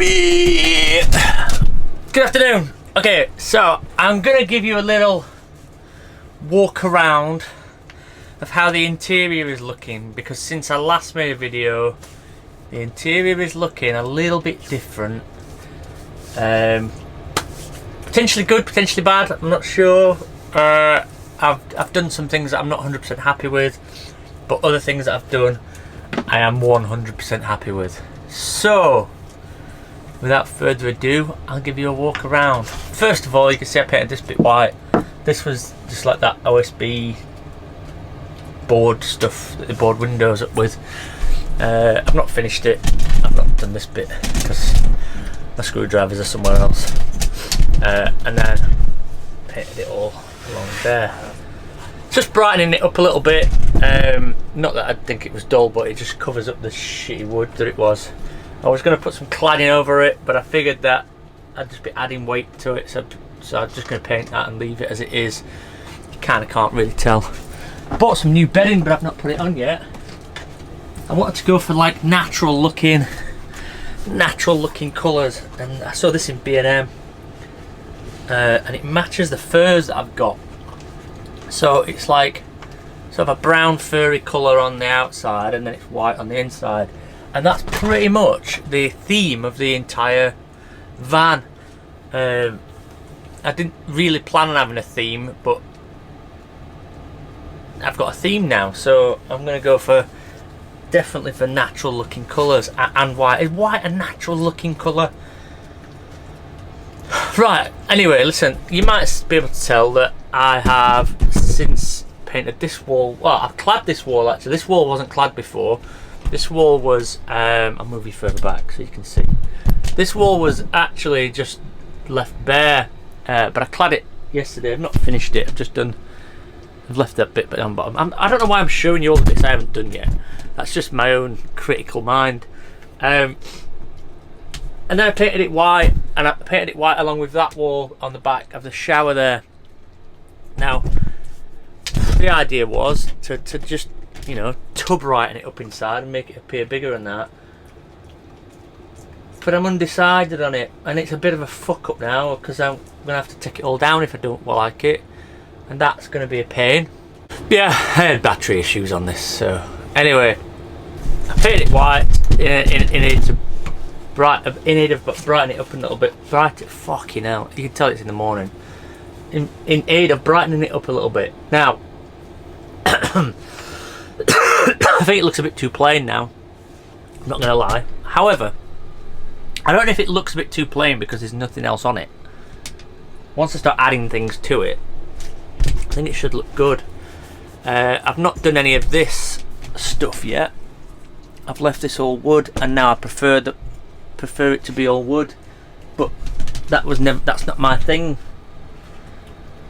baby! Good afternoon. Okay, so I'm gonna give you a little walk around of how the interior is looking, because since I last made a video, the interior is looking a little bit different. Potentially good, potentially bad, I'm not sure. I've done some things that I'm not 100% happy with, but other things that I've done I am 100% happy with. So without further ado, I'll give you a walk around. First of all, you can see I painted this bit white. This was just like that OSB board stuff that they board windows up with. I've not finished it. I've not done this bit because my screwdrivers are somewhere else. And then painted it all along there. Just brightening it up a little bit. Not that I think it was dull, but it just covers up the shitty wood that it was. I was going to put some cladding over it, but I figured that I'd just be adding weight to it, so I'm just going to paint that and leave it as it is. You kind of can't really tell. I bought some new bedding, but I've not put it on yet. I wanted to go for like natural looking colours, and I saw this in B&M, and it matches the furs that I've got. So it's like sort of a brown furry colour on the outside, and then it's white on the inside, and that's pretty much the theme of the entire van. I didn't really plan on having a theme, but I've got a theme now, so I'm going to go for definitely for natural looking colours, and white. Is white a natural looking colour? Right, anyway, listen, you might be able to tell that I have since painted this wall. Well, I've clad this wall actually. This wall wasn't clad before. This wall was, I'll move you further back so you can see. This wall was actually just left bare, but I clad it yesterday. I've not finished it. I've left that bit down bottom. I don't know why I'm showing you all the bits I haven't done yet. That's just my own critical mind. And then I painted it white, and I painted it white along with that wall on the back of the shower there. Now, the idea was to just, you know, tub brighten it up inside and make it appear bigger than that. But I'm undecided on it, and it's a bit of a fuck up now because I'm going to have to take it all down if I don't like it, and that's going to be a pain. Yeah, I had battery issues on this, so anyway, I painted it white in need of brightening it up a little bit. Fucking hell, you can tell it's in the morning. In aid of brightening it up a little bit. Now, I think it looks a bit too plain now, I'm not going to lie. However, I don't know if it looks a bit too plain because there's nothing else on it. Once I start adding things to it, I think it should look good. I've not done any of this stuff yet. I've left this all wood, and now I prefer it to be all wood, but that's not my thing.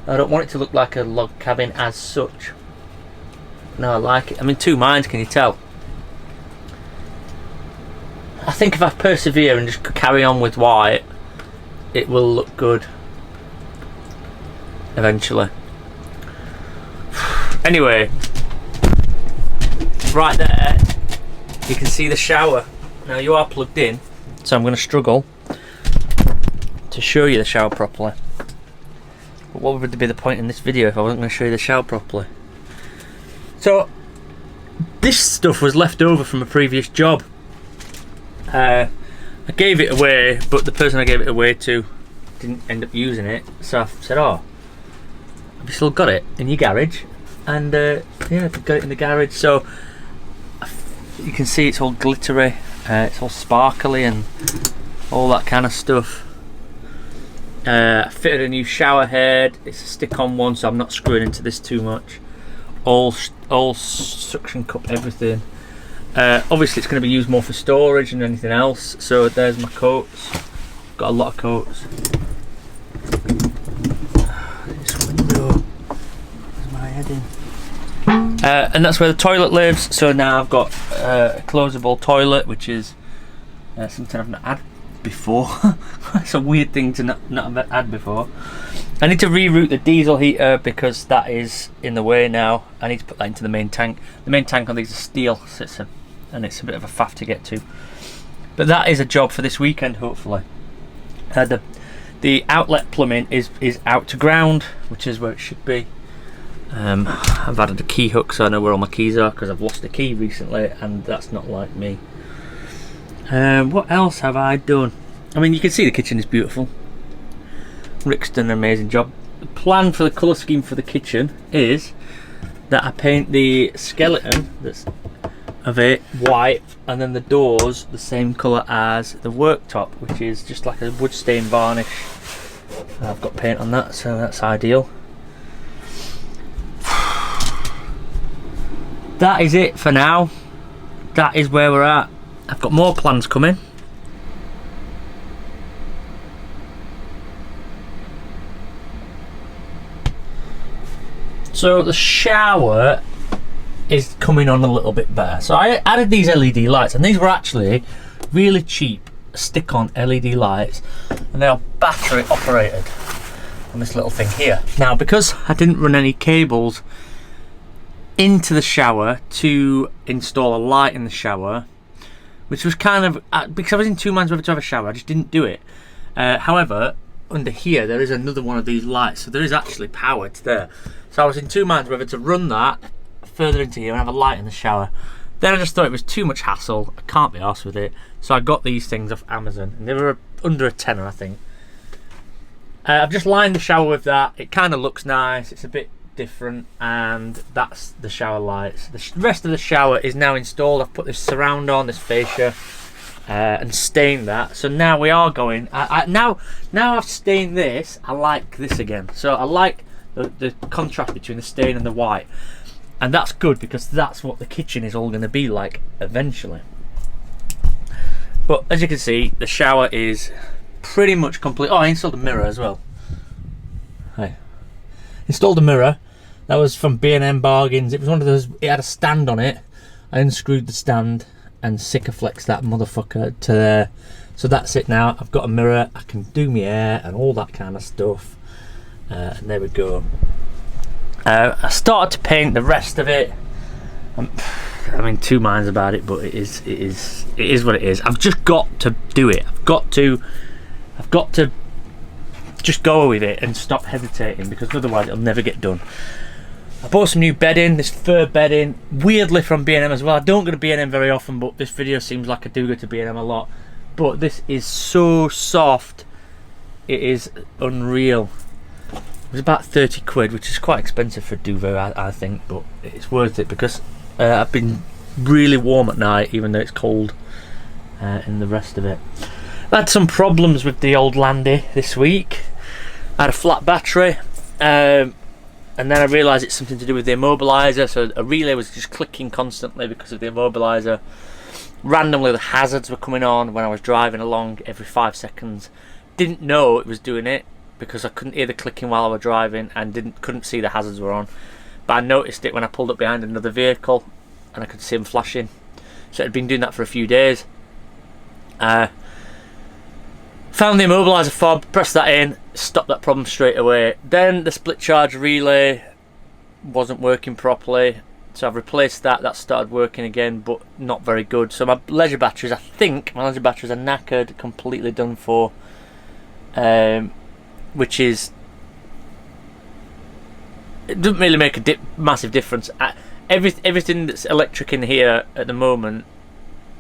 I don't want it to look like a log cabin as such. No, I like it. I'm in two minds, can you tell? I think if I persevere and just carry on with white, it will look good eventually. Anyway, right there you can see the shower. Now you are plugged in, so I'm going to struggle to show you the shower properly. But what would be the point in this video if I wasn't going to show you the shower properly? So this stuff was left over from a previous job. I gave it away, but the person I gave it away to didn't end up using it, so I said, oh, have you still got it in your garage? And yeah, I've got it in the garage. So you can see it's all glittery, it's all sparkly and all that kind of stuff. I fitted a new shower head. It's a stick-on one, so I'm not screwing into this too much. All suction cup everything. Obviously it's going to be used more for storage than anything else. So there's my coats. Got a lot of coats. This window. Where's my head in? And that's where the toilet lives. So now I've got a closable toilet, which is something I've not had before. It's a weird thing to not have had before. I need to reroute the diesel heater because that is in the way now. I need to put that into the main tank. The main tank on these is steel, so it's a bit of a faff to get to. But But that is a job for this weekend, hopefully. The outlet plumbing is out to ground, which is where it should be. I've added a key hook so I know where all my keys are, because I've lost a key recently and that's not like me. What else have I done? I mean, you can see the kitchen is beautiful. Rick's done an amazing job. The plan for the colour scheme for the kitchen is that I paint the skeleton that's of it white, and then the doors the same colour as the worktop, which is just like a wood stain varnish. I've got paint on that, so that's ideal. That is it for now. That is where we're at. I've got more plans coming. So the shower is coming on a little bit better. So I added these LED lights, and these were actually really cheap stick-on LED lights, and they are battery operated on this little thing here. Now, because I didn't run any cables into the shower to install a light in the shower, which was kind of because I was in two minds whether to have a shower, I just didn't do it. However, under here there is another one of these lights, so there is actually power to there. So I was in two minds whether to run that further into here and have a light in the shower. Then I just thought it was too much hassle. I can't be arsed with it. So I got these things off Amazon, and they were under a tenner, I think. I've just lined the shower with that. It kind of looks nice. It's a bit different, and that's the shower lights. The rest of the shower is now installed. I've put this surround on, this fascia, and stained that. So now we are going. Now I've stained this. I like this again. So I like the contrast between the stain and the white. And that's good, because that's what the kitchen is all going to be like eventually. But as you can see, the shower is pretty much complete. Oh, I installed a mirror as well. Hi. Installed a mirror. That was from B&M Bargains. It was one of those, it had a stand on it. I unscrewed the stand and Sikaflexed that motherfucker to there. So that's it now. I've got a mirror. I can do my hair and all that kind of stuff. And there we go. I started to paint the rest of it. I'm in two minds about it, but it is what it is. I've just got to do it. I've got to just go with it and stop hesitating, because otherwise it'll never get done. I bought some new bedding, this fur bedding, weirdly from B&M as well. I don't go to B&M very often, but this video seems like I do go to B&M a lot. But this is so soft, it is unreal. It was about 30 quid, which is quite expensive for a duvet, I think, but it's worth it, because I've been really warm at night, even though it's cold in the rest of it. I had some problems with the old Landy this week. I had a flat battery, and then I realised it's something to do with the immobiliser, so a relay was just clicking constantly because of the immobiliser. Randomly the hazards were coming on when I was driving along every 5 seconds. Didn't know it was doing it, because I couldn't hear the clicking while I was driving, and couldn't see the hazards were on. But I noticed it when I pulled up behind another vehicle, and I could see them flashing. So it had been doing that for a few days. Found the immobiliser fob, pressed that in, stopped that problem straight away. Then the split charge relay wasn't working properly, so I've replaced that. That started working again, but not very good. So my leisure batteries, I think my leisure batteries are knackered, completely done for. Which is, it doesn't really make a massive difference. Everything that's electric in here at the moment,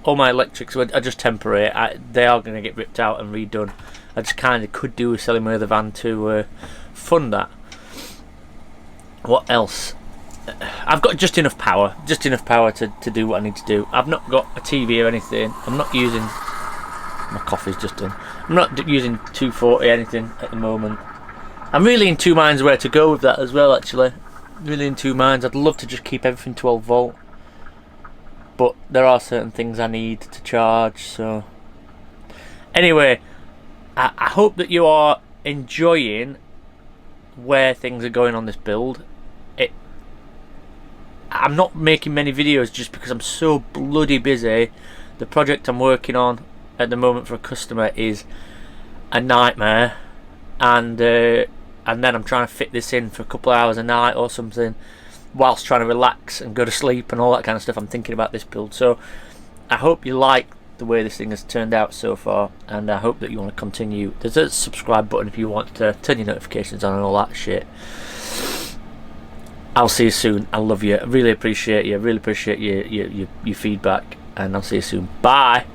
all my electrics are just temporary. They are going to get ripped out and redone. I just kind of could do with selling my other van to fund that. What else? I've got just enough power to do what I need to do. I've not got a TV or anything. I'm not using, my coffee's just done. I'm not using 240 anything at the moment. I'm really in two minds where to go with that as well, actually. Really in two minds. I'd love to just keep everything 12 volt. But there are certain things I need to charge, so. Anyway, I hope that you are enjoying where things are going on this build. I'm not making many videos just because I'm so bloody busy. The project I'm working on at the moment for a customer is a nightmare, and then I'm trying to fit this in for a couple of hours a night or something, whilst trying to relax and go to sleep and all that kind of stuff. I'm thinking about this build, so I hope you like the way this thing has turned out so far, and I hope that you want to continue. There's a subscribe button if you want to turn your notifications on and all that shit. I'll see you soon. I love you. I really appreciate you. I really appreciate your feedback, and I'll see you soon. Bye.